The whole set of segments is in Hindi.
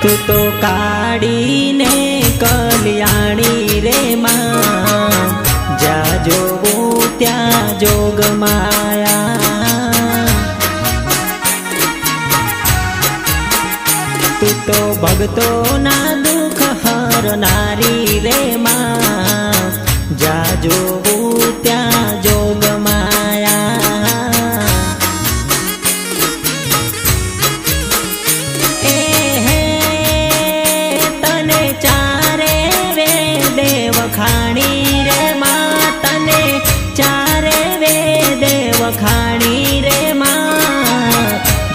तू तो काड़ी ने कल्याणी रे मां, जा जोगू त्या जोग माया। तू तो भगतो ना दुख हरनारी रे मां, जा जोगू त्या जोग माया। वखाणी रे मां, तने चारे वेद वखाणी रे मां,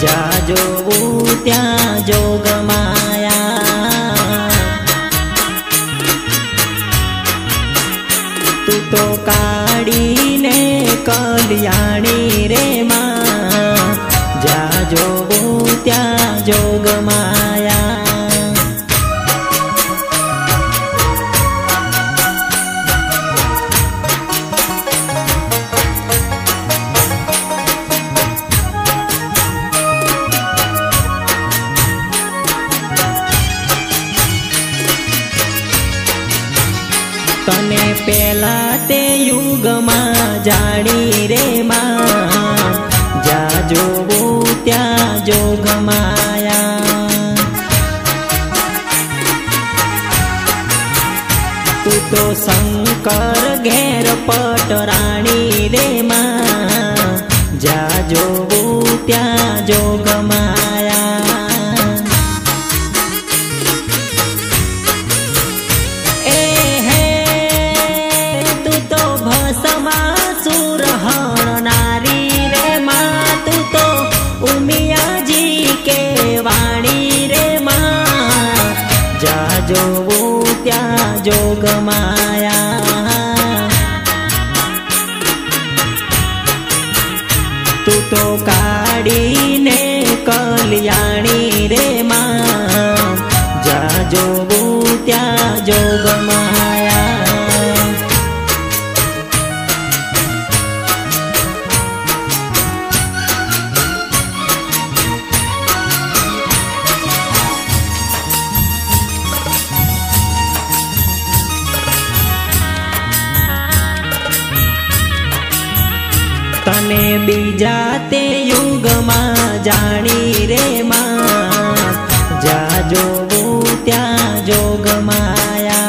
जा जोगू त्या जोग माया। तू तो काड़ी ने कल्याणी रे मां, जा जोगू त्या जोग माया। तने पेला ते युग मां जानी रे मां, जा जोगू त्या जोग माया। तू तो शंकर घेर पटराणी रे मां, जा जोगू त्या जोग माया। समासुर हरनारी रे मां, तू तो उमिया जी के वाणी रे मां, जा जोगू त्या जोग माया। तू तो काड़ी ने कल्याणी रे मां, जा जोगू त्या जोग माया। तने बीजा ते युग मां जानी रे मां, जा जोगू त्या जोग माया।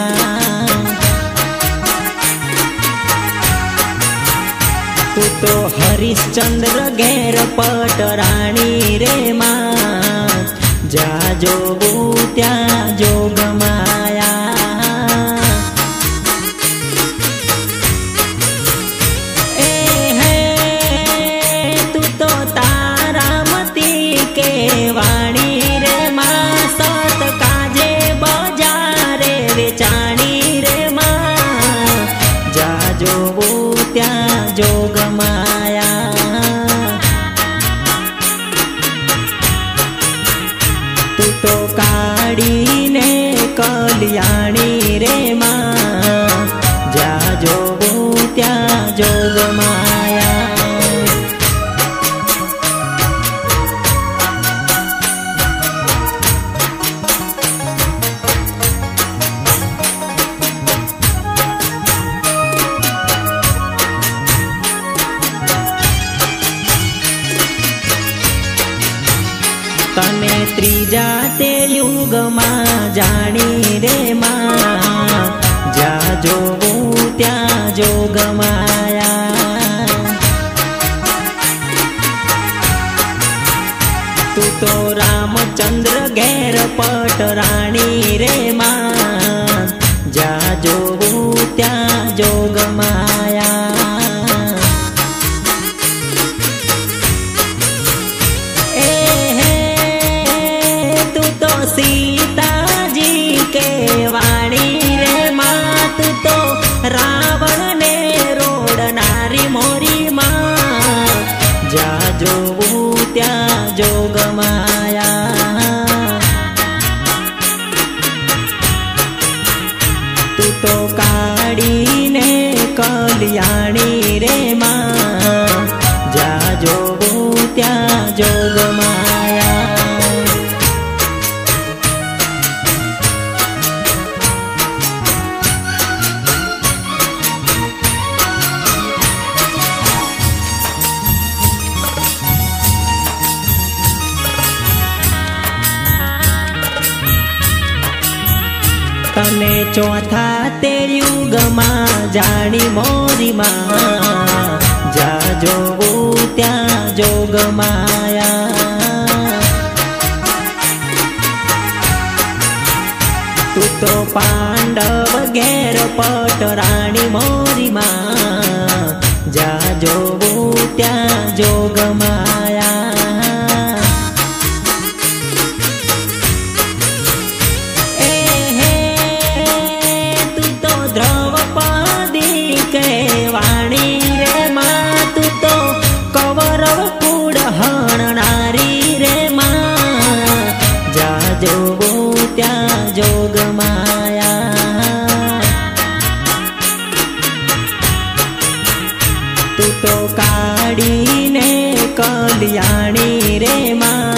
तू तो हरिश्चंद्र घेर पटराणी रे मां, जा जोगू त्या जोग माया। वाणी रे मां, सत काजे बजारे वेचाणी रे मां, जा जोगू त्या जोग माया। तू तो काड़ी ने कल्याणी रे मां, जा जोगू त्या जोग माया। तने त्रीजा ते युग मां जानी रे मां, जा जोगू त्या जोग माया। तू तो रामचंद्र घेर पटराणी रे मां, जा जोगू त्या जोग माया। सीता जी के वाणी रे मां, तू तो रावण ने रोडनारी मोरी मां, जा जोगू त्या जोग माया। तू तो काड़ी ने कल्याणी रे मां, जा जोगू त्या जोग माया। तने चौथा ते युग में जानी मोरी माँ जा जोगू त्या जोग माया। तू तो पांडव घेर पटराणी मोरी माँ जा जोगू त्या जोग माया। जोग माया तू तो काढ़ी ने कल्याणी रे माँ